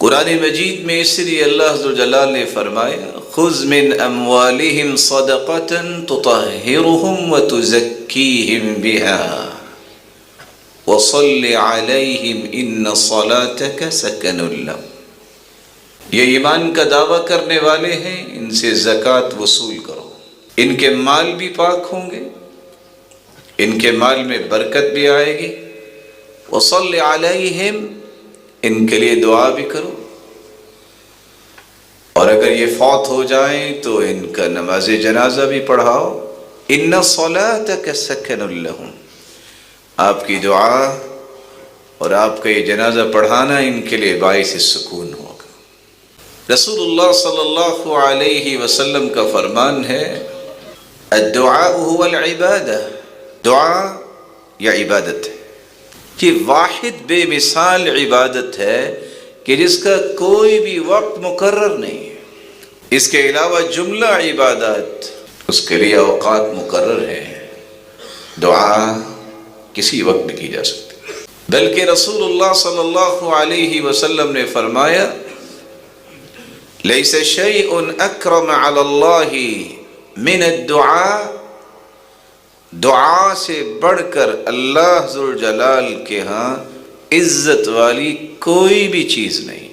قرآن مجید میں اس لیے اللہ ذو الجلال نے فرمایا خذ من اموالہم صدقۃ تطہرہم وتزکیہم بہا وصل علیہم ان صلاتک سکن لہم۔ یہ ایمان کا دعویٰ کرنے والے ہیں، ان سے زکوٰۃ وصول کرو، ان کے مال بھی پاک ہوں گے، ان کے مال میں برکت بھی آئے گی، وصل علیہم، ان کے لیے دعا بھی کرو، اور اگر یہ فوت ہو جائیں تو ان کا نماز جنازہ بھی پڑھاؤ، ان صلاتک سکن لہم، آپ کی دعا اور آپ کا یہ جنازہ پڑھانا ان کے لیے باعث سکون ہوگا۔ رسول اللہ صلی اللہ علیہ وسلم کا فرمان ہے الدعاء هو العبادہ، دعا یا عبادت ہے، یہ واحد بے مثال عبادت ہے کہ جس کا کوئی بھی وقت مقرر نہیں ہے، اس کے علاوہ جملہ عبادات اس کے لیے اوقات مقرر ہیں، دعا کسی وقت بھی کی جا سکتی، بلکہ رسول اللہ صلی اللہ علیہ وسلم نے فرمایا لیس شیء اکرم علی اللہ من الدعاء، دعا سے بڑھ کر اللہ ذوالجلال کے ہاں عزت والی کوئی بھی چیز نہیں۔